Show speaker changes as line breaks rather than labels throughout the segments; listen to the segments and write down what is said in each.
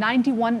91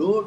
2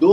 2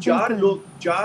4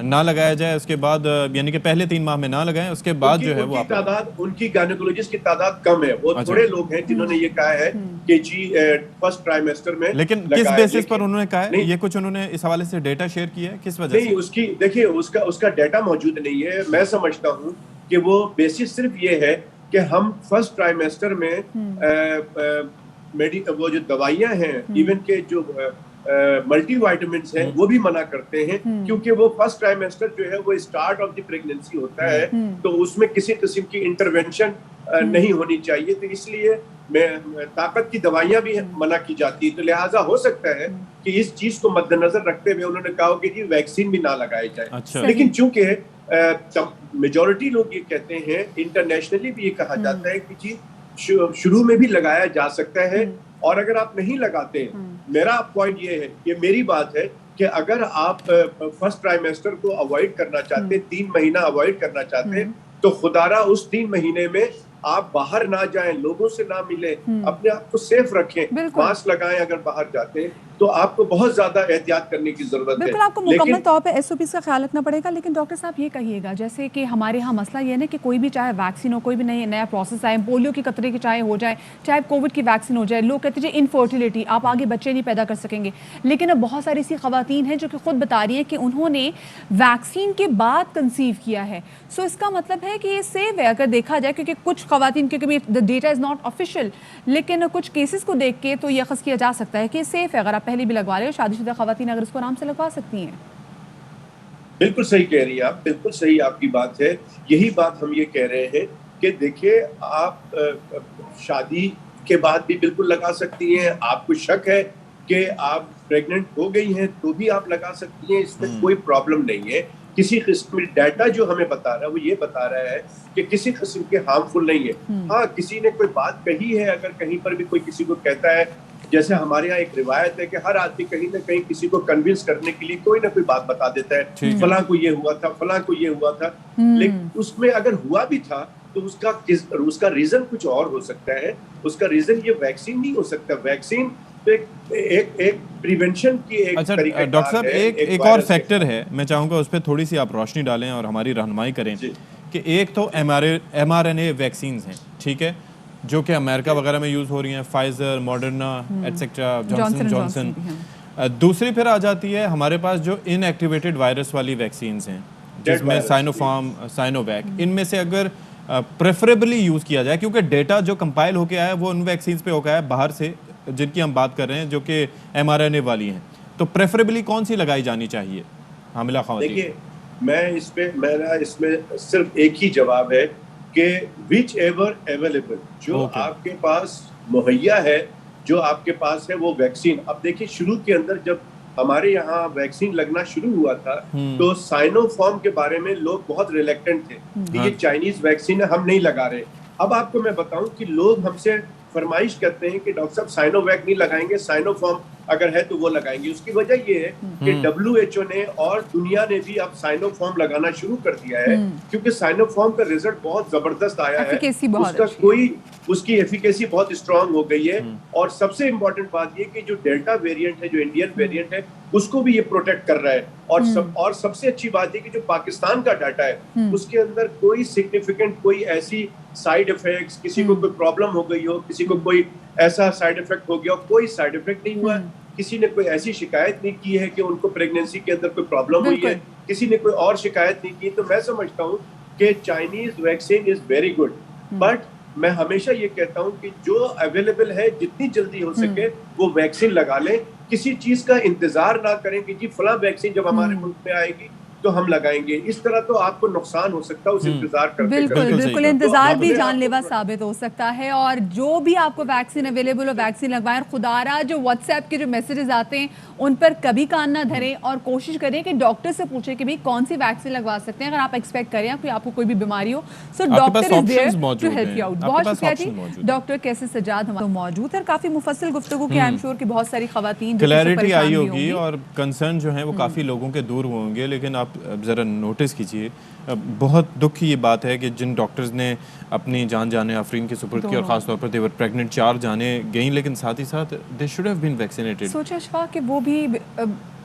نہ لگایا جائے اس کے بعد یعنی کہ پہلے 3 ماہ میں نہ لگائیں, اس کے بعد جو ہے وہ
ان کی گائنیکولوجسٹ کی تعداد کم ہے, وہ تھوڑے لوگ ہیں جنہوں نے یہ کہا ہے کہ جی فرسٹ ٹرائیمیسٹر میں,
لیکن کس بیسس پر انہوں نے کہا ہے یہ؟ کچھ انہوں نے اس حوالے سے ڈیٹا شیئر کیا ہے کس وجہ سے؟
نہیں, اس کی دیکھیے اس کا ڈیٹا موجود نہیں ہے. میں سمجھتا ہوں کہ وہ بیسس صرف یہ ہے کہ ہم فرسٹ ٹرائیمیسٹر میں وہ جو دوائیاں ہیں, ایون کہ جو ملٹی وائٹامنس ہیں, وہ بھی منع کرتے ہیں, کیونکہ وہ فرسٹ ٹرائیمیسٹر جو ہے وہ اسٹارٹ آف دی پریگننسی ہوتا ہے, تو اس میں کسی قسم کی انٹرونشن نہیں ہونی چاہیے. تو اس لیے طاقت کی دوائیاں بھی منع کی جاتی ہے. تو لہٰذا ہو سکتا ہے کہ اس چیز کو مد نظر رکھتے ہوئے انہوں نے کہا کہ جی ویکسین بھی نہ لگائی جائے. لیکن چونکہ میجورٹی لوگ یہ کہتے ہیں, انٹرنیشنلی بھی یہ کہا جاتا ہے کہ جی شروع میں بھی لگایا جا سکتا ہے, اور اگر آپ نہیں لگاتے, میرا پوائنٹ یہ ہے, یہ میری بات ہے کہ اگر آپ فرسٹ ٹرائیمیسٹر کو اوائڈ کرنا چاہتے, 3 مہینہ اوائڈ کرنا چاہتے, تو خدارہ اس 3 مہینے میں آپ باہر نہ جائیں, لوگوں سے نہ ملیں, اپنے آپ کو سیف رکھیں, ماسک لگائیں اگر باہر جاتے ہیں, تو آپ کو بہت زیادہ احتیاط کرنے کی ضرورت ہے.
بالکل, آپ کو مکمل طور پہ ایس او پیز کا خیال رکھنا پڑے گا. لیکن ڈاکٹر صاحب یہ کہیے گا, جیسے کہ ہمارے ہاں مسئلہ یہ ہے نا کہ کوئی بھی چاہے ویکسین ہو, کوئی بھی نیا پروسیس آئے, پولیو کی قطرے کی چاہے ہو جائے, چاہے کووڈ کی ویکسین ہو جائے, لوگ کہتے ہیں انفرٹیلیٹی, آپ آگے بچے نہیں پیدا کر سکیں گے. لیکن اب بہت ساری ایسی خواتین ہیں جو کہ خود بتا رہی ہیں کہ انہوں نے ویکسین کے بعد کنسیو کیا ہے. سو اس کا مطلب ہے کہ یہ سیف ہے اگر دیکھا جائے, کیونکہ کچھ خواتین, کیونکہ the data is not official, لیکن کچھ کیسز کو دیکھ کے تو یہ اخذ کیا جا سکتا ہے کہ یہ سیف ہے اگر آپ پہلے بھی لگوا رہے ہو. شادی شدہ خواتین اگر اس کو آرام سے لگوا سکتی ہیں.
بالکل صحیح کہہ رہی ہیں آپ, بالکل صحیح آپ کی بات ہے. یہی بات ہم یہ کہہ رہے ہیں کہ دیکھیے آپ شادی کے بعد بھی بالکل لگا سکتی ہیں. آپ کو شک ہے کہ آپ پریگننٹ ہو گئی ہیں تو بھی آپ لگا سکتی ہیں, اس میں کوئی پرابلم نہیں ہے. کسی قسم کی ڈیٹا جو ہمیں بتا رہا ہے وہ یہ بتا رہا ہے کہ کسی قسم کے ہارمفل نہیں ہے. ہاں, کسی نے کوئی بات کہی ہے, اگر کہیں پر بھی کوئی کسی کو کہتا ہے, جیسے ہمارے یہاں ایک روایت ہے کہ ہر آدمی کہیں نہ کہیں کسی کو کنونس کرنے کے لیے کوئی نہ کوئی بات بتا دیتا ہے, فلاں کو یہ ہوا تھا, فلاں کو یہ ہوا تھا. لیکن اس میں اگر ہوا بھی تھا تو اس کا ریزن کچھ اور ہو سکتا ہے. اس کا ریزن یہ ویکسین نہیں ہو سکتا. ویکسین ایک پریونشن کی ایک طریقہ.
ڈاکٹر صاحب ایک اور فیکٹر ہے, میں چاہوں گا اس پہ تھوڑی سی آپ روشنی ڈالیں اور ہماری رہنمائی کریں کہ ایک تو M R N A vaccines ہیں, ٹھیک ہے, جو کہ امریکہ وغیرہ میں یوز ہو رہی ہیں, فائزر, ماڈرنا ایٹسیکٹرا, جانسن. دوسری پھر آ جاتی ہے ہمارے پاس جو ان ایکٹیویٹڈ وائرس والی ویکسینز ہیں, جس میں سائنو فارم, سائنو ویک, ان میں سے اگر پریفریبلی یوز کیا جائے, کیونکہ ڈیٹا جو کمپائل ہو کے آیا ہے وہ ان ویکسینز پہ ہو گیا ہے باہر سے, جن کی ہم بات کر رہے ہیں جو کہ ایم آر این اے والی ہیں, تو پریفریبلی کون سی لگائی جانی چاہیے حاملہ خواتین؟
دیکھیے میرا اس میں صرف ایک ہی جواب ہے کہ وچ ایور اویلیبل, جو آپ کے پاس مہیا ہے, جو آپ کے پاس ہے وہ ویکسین. اب دیکھیے شروع کے اندر جب ہمارے یہاں ویکسین لگنا شروع ہوا تھا تو سائنو فارم کے بارے میں لوگ بہت ریلیکٹنٹ تھے کہ یہ چائنیز ویکسین ہے, ہم نہیں لگا رہے. اب آپ کو میں بتاؤں کہ لوگ ہم سے فرمائش کرتے ہیں کہ ڈاکٹر صاحب سائنو ویک نہیں لگائیں گے, سائنو فارم اگر ہے تو وہ لگائیں گے. اس کی وجہ یہ ہے کہ WHO نے اور دنیا نے بھی اب سائنو فارم لگانا شروع کر دیا ہے, کیونکہ سائنو فارم کا رزلٹ بہت زبردست آیا ہے, اس کی ایفیکیسی بہت اسٹرانگ ہو گئی ہے. اور سب سے امپورٹنٹ بات یہ کہ جو ڈیلٹا ویریئنٹ ہے, جو انڈین ویریئنٹ ہے, اس کو بھی یہ پروٹیکٹ کر رہا ہے. اور سب سے اچھی بات یہ کہ جو پاکستان کا ڈاٹا ہے اس کے اندر کوئی سگنیفیکنٹ, کوئی ایسی سائیڈ افیکٹس, کسی کو کوئی پرابلم ہو گئی ہو, کسی کو کوئی ایسا سائیڈ افیکٹ ہو گیا, کوئی سائیڈ افیکٹ نہیں ہوا. کسی نے کوئی ایسی شکایت نہیں کی ہے کہ ان کو پریگننسی کے اندر کوئی پرابلم ہوئی ہے, کسی نے کوئی اور شکایت نہیں کی. تو میں سمجھتا ہوں کہ Chinese vaccine is very good, but میں ہمیشہ یہ کہتا ہوں کہ جو اویلیبل ہے جتنی جلدی ہو سکے وہ ویکسین لگا لیں. کسی چیز کا انتظار نہ کریں کہ جی فلاں ویکسین جب ہمارے ملک میں آئے گی تو ہم لگائیں گے. اس طرح تو آپ کو نقصان ہو سکتا ہے اس انتظار کرتے.
بالکل انتظار بھی جان لیوا ثابت ہو سکتا ہے. اور جو بھی آپ کو ویکسین اویلیبل ہو ویکسین لگوائیں. خدارا جو واٹس ایپ کے جو میسیجز آتے ہیں ان پر کبھی کان نہ دھریں, اور کوشش کریں کہ ڈاکٹر سے پوچھیں کہ کون سی ویکسین لگوا سکتے ہیں اگر آپ ایکسپیکٹ کریں کہ آپ کو کوئی بھی بیماری ہو. So doctor is there to help you out. بہت شکریہ جی ڈاکٹر کیسے سجاد ہمارے موجود ہے, کافی مفصل گفتگو کی. آئی ایم شیور کہ بہت ساری خواتین
کلیئرٹی آئی ہوگی اور کنسرن جو ہیں وہ کافی لوگوں کے دور ہوں گے. لیکن آپ ذرا نوٹس کیجئے, بہت دکھ کی یہ بات ہے کہ جن ڈاکٹرز نے اپنی جانیں آفرین کی سپرد کی, اور خاص طور پر دیور پریگننٹ 4 جانیں گئیں, لیکن ساتھ ہی ساتھ they should have been vaccinated.
سوچا اشفاق کہ وہ بھی